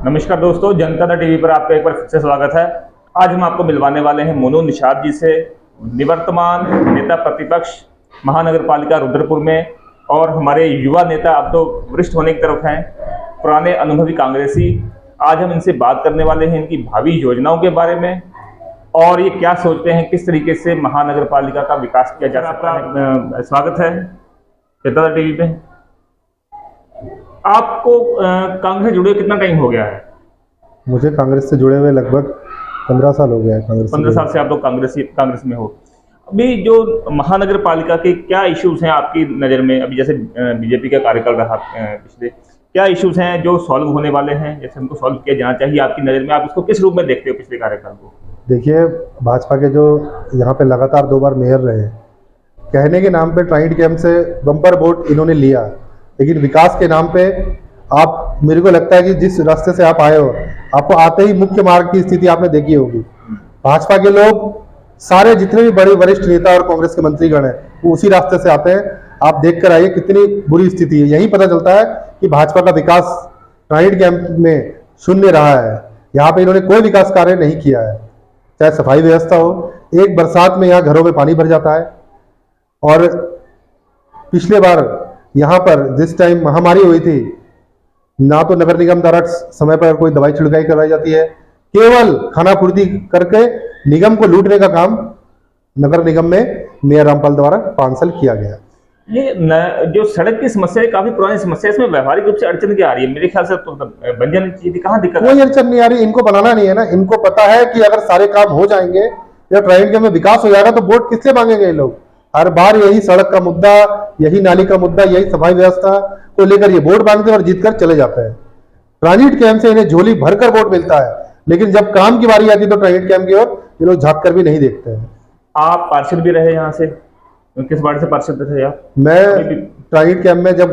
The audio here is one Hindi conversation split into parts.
नमस्कार दोस्तों, जनता दल टीवी पर आपका एक बार फिर से स्वागत है। आज हम आपको मिलवाने वाले हैं मोनू निषाद जी से, निवर्तमान नेता प्रतिपक्ष महानगर पालिका रुद्रपुर में और हमारे युवा नेता, अब तो वरिष्ठ होने की तरफ हैं, पुराने अनुभवी कांग्रेसी। आज हम इनसे बात करने वाले हैं इनकी भावी योजनाओं के बारे में और ये क्या सोचते हैं, किस तरीके से महानगर पालिका का विकास किया जा सकता है। स्वागत है जनता दल टीवी पे। आपको कांग्रेस से जुड़े कितना टाइम हो गया है? मुझे कांग्रेस से जुड़े हुए लगभग 15 साल हो गया है। कांग्रेस 15 साल से आप लोग कांग्रेस में हो। अभी जो महानगर पालिका के क्या इश्यूज हैं आपकी नज़र में? अभी जैसे बीजेपी का कार्यकाल रहा पिछले, क्या इश्यूज हैं जो सॉल्व होने वाले हैं, जैसे उनको सॉल्व किया जाना चाहिए आपकी नज़र में? आप इसको किस रूप में देखते हो पिछले कार्यकाल को? देखिए, भाजपा के जो यहाँ पे लगातार 2 बार मेयर रहे, कहने के नाम पे ट्राइड कैंप से बम्पर वोट इन्होंने लिया, लेकिन विकास के नाम पे आप, मेरे को लगता है कि जिस रास्ते से आप आए हो, आपको आते ही मुख्य मार्ग की स्थिति आपने देखी होगी। भाजपा के लोग सारे जितने भी बड़े वरिष्ठ नेता और कांग्रेस के मंत्रीगण हैं, वो उसी रास्ते से आते हैं। आप देख कर आइए कितनी बुरी स्थिति है। यही पता चलता है कि भाजपा का विकास ट्राइड कैंप में शून्य रहा है। यहाँ पे इन्होंने कोई विकास कार्य नहीं किया है, चाहे सफाई व्यवस्था हो। एक बरसात में यहाँ घरों में पानी भर जाता है। और पिछले बार यहाँ पर जिस टाइम महामारी हुई थी, ना तो नगर निगम द्वारा समय पर कोई दवाई छिड़काई करवाई जाती है, केवल खानापूर्ति करके निगम को लूटने का काम नगर निगम में मेयर रामपाल द्वारा 5 साल किया गया। ये जो सड़क की समस्या है, काफी पुरानी समस्या है, इसमें व्यवहारिक रूप से अड़चन क्या आ रही है? मेरे ख्याल से तो बन जानी चाहिए। कहाँ दिक्कत? कोई अड़चन नहीं आ रही, इनको बनाना नहीं है ना। इनको पता है कि अगर सारे काम हो जाएंगे या ट्राइड कैंप में विकास हो जाएगा तो वोट किससे मांगेंगे ये लोग? हर बार यही सड़क का मुद्दा, यही नाली का मुद्दा, यही सफाई व्यवस्था को लेकर ये वोट मांगते हैं और जीत कर चले जाते हैं। ट्रांजिट कैंप से इन्हें झोली भरकर वोट मिलता है, लेकिन जब काम की बारी आती है तो ट्रांजिट कैंप की ओर ये लोग झांक कर भी नहीं देखते हैं। आप पार्षद भी रहे यहाँ से, किस वार्ड से पार्षद थे आप? मैं ट्रांजिट कैंप में जब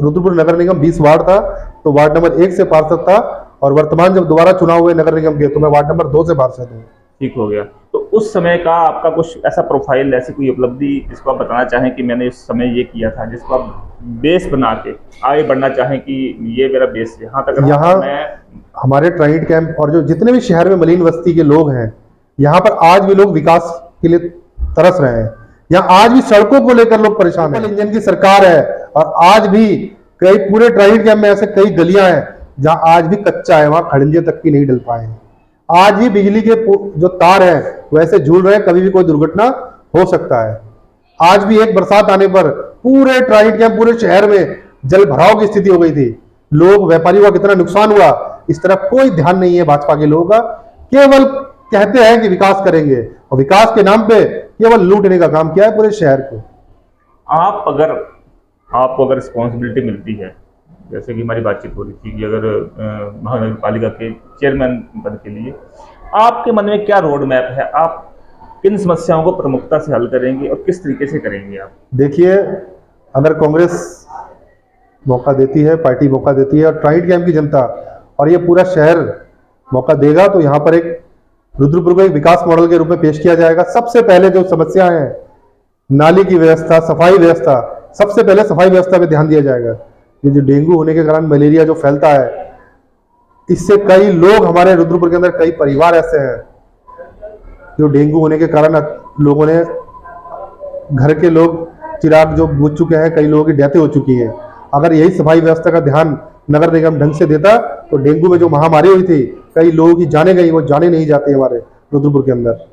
रुद्रपुर नगर निगम 20 वार्ड था तो वार्ड नंबर 1 से पार्षद था, और वर्तमान जब दोबारा चुनाव हुए नगर निगम के तो मैं वार्ड नंबर 2 से पार्षद हूँ। ठीक हो गया। तो उस समय का आपका कुछ ऐसा प्रोफाइल, ऐसी कोई उपलब्धि जिसको आप बताना चाहें कि मैंने इस समय ये किया था, जिसको आप बेस बना के आगे बढ़ना चाहें कि ये मेरा बेस यहाँ तक रहा? यहाँ हमारे ट्राइड कैंप और जो जितने भी शहर में मलिन बस्ती के लोग हैं, यहाँ पर आज भी लोग विकास के लिए तरस रहे हैं। यहाँ आज भी सड़कों को लेकर लोग परेशान हैं। इंजन की सरकार है और आज भी कई पूरे ट्राइड कैंप में ऐसे कई गलियां हैं जहाँ आज भी कच्चा है, वहां खड़ंजे तक की नहीं डल पाए हैं। आज भी बिजली के जो तार हैं वैसे झूल रहे हैं, कभी भी कोई दुर्घटना हो सकता है। आज भी एक बरसात आने पर पूरे ट्राइड कैंप, पूरे शहर में जल भराव की स्थिति हो गई थी। लोग, व्यापारियों का कितना नुकसान हुआ, इस तरफ कोई ध्यान नहीं है भाजपा के लोगों का। केवल कहते हैं कि विकास करेंगे और विकास के नाम पे केवल लूटने का काम किया है पूरे शहर को। आपको अगर रिस्पॉन्सिबिलिटी मिलती है, जैसे कि हमारी बातचीत हो रही थी कि अगर महानगर पालिका के चेयरमैन पद के लिए आपके मन में क्या रोड मैप है? आप किन समस्याओं को प्रमुखता से हल करेंगे और किस तरीके से करेंगे आप? देखिए, अगर कांग्रेस मौका देती है, पार्टी मौका देती है और ट्राइड कैंप की जनता और ये पूरा शहर मौका देगा तो यहाँ पर एक रुद्रपुर को एक विकास मॉडल के रूप में पेश किया जाएगा। सबसे पहले जो समस्या है, नाली की व्यवस्था, सफाई व्यवस्था, सबसे पहले सफाई व्यवस्था पे ध्यान दिया जाएगा। ये जो डेंगू होने के कारण मलेरिया जो फैलता है, इससे कई लोग हमारे रुद्रपुर के अंदर, कई परिवार ऐसे हैं जो डेंगू होने के कारण लोगों ने, घर के लोग चिराग जो बुझ चुके हैं, कई लोगों की डेथ हो चुकी है। अगर यही सफाई व्यवस्था का ध्यान नगर निगम ढंग से देता तो डेंगू में जो महामारी हुई थी, कई लोगों की जाने गई, वो जाने नहीं जाती हमारे रुद्रपुर के अंदर।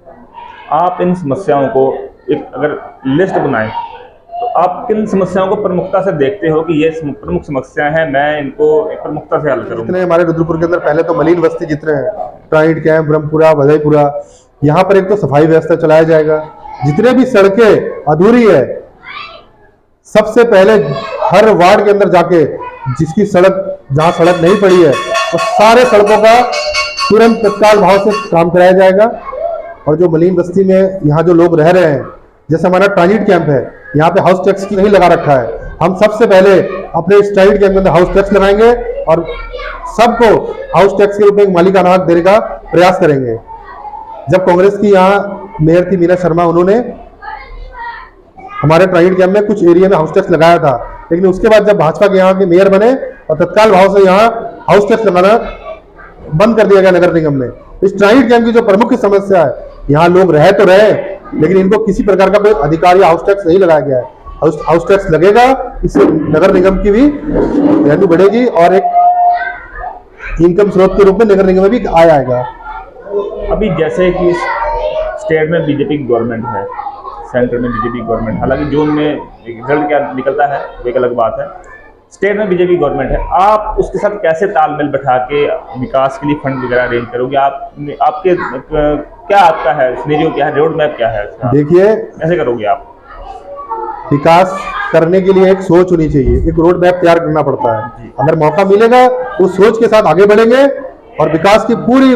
आप इन समस्याओं को एक अगर लिस्ट बनाएं तो आप किन समस्याओं को प्रमुखता से देखते हो कि ये प्रमुख समस्याएं हैं, मैं इनको प्रमुखता से हल करूंगा? जितने हमारे रुद्रपुर के अंदर पहले तो मलिन बस्ती जितने हैं, ट्राइड कैंप, ब्रह्मपुरा, भदईपुरा, यहाँ पर एक तो सफाई व्यवस्था चलाया जाएगा। जितने भी सड़कें अधूरी है, सबसे पहले हर वार्ड के अंदर जाके जिसकी सड़क, जहाँ सड़क नहीं पड़ी है, तो सारे सड़कों का तुरंत तत्काल भाव से काम कराया जाएगा। और जो मलिन बस्ती में यहाँ जो लोग रह रहे हैं, जैसे हमारा ट्रांजिट कैंप है, यहाँ पे हाउस टैक्स नहीं लगा रखा है। हम सबसे पहले अपने इस ट्रांजिट कैंप के अंदर हाउस टैक्स लगाएंगे और सबको हाउस टैक्स के रूप में मालिकाना हक देने का प्रयास करेंगे। जब कांग्रेस की यहाँ मेयर थी मीना शर्मा, उन्होंने हमारे ट्राइड कैंप में कुछ एरिया में हाउस टैक्स लगाया था, लेकिन उसके बाद जब भाजपा के यहाँ के मेयर बने और तत्काल भाव से यहाँ हाउस टैक्स लगाना बंद कर दिया गया नगर निगम में। इस ट्राइड कैंप की जो प्रमुख समस्या है, यहाँ लोग रह तो रहे लेकिन इनको किसी प्रकार का कोई अधिकार या हाउस टैक्स नहीं लगाया गया है। हाउस टैक्स लगेगा, इससे नगर निगम की भी वैल्यू बढ़ेगी और एक इनकम स्रोत के रूप में नगर निगम में भी आय आएगा। अभी जैसे कि स्टेट में बीजेपी की गवर्नमेंट है, सेंटर में बीजेपी की गवर्नमेंट, हालांकि जून में रिजल्ट क्या निकलता है वो एक अलग बात है। स्टेट में बीजेपी गवर्नमेंट है, आप उसके साथ कैसे तालमेल बैठा के विकास के लिए फंड वगैरह अरेंज करोगे? आपके क्या आपका है सिनेरियो, क्या है रोड मैप, क्या है? देखिए, कैसे करोगे आप? विकास करने के लिए एक सोच होनी चाहिए, एक रोड मैप तैयार करना पड़ता है। अगर मौका मिलेगा उस सोच के साथ आगे बढ़ेंगे और विकास की पूरी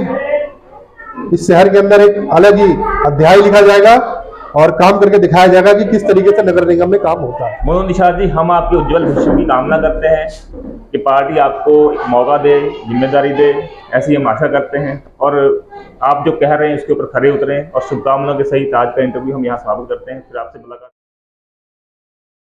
इस शहर के अंदर एक अलग ही अध्याय लिखा जाएगा और काम करके दिखाया जाएगा कि किस तरीके से नगर निगम में काम होता है। मनोज निषाद जी, हम आपके उज्जवल भविष्य की कामना करते हैं कि पार्टी आपको एक मौका दे, जिम्मेदारी दे, ऐसी हम आशा करते हैं। और आप जो कह रहे हैं उसके ऊपर खरे उतरें और शुभकामनाओं के सहित आज का इंटरव्यू हम यहाँ समाप्त करते हैं। फिर आपसे मुलाकात।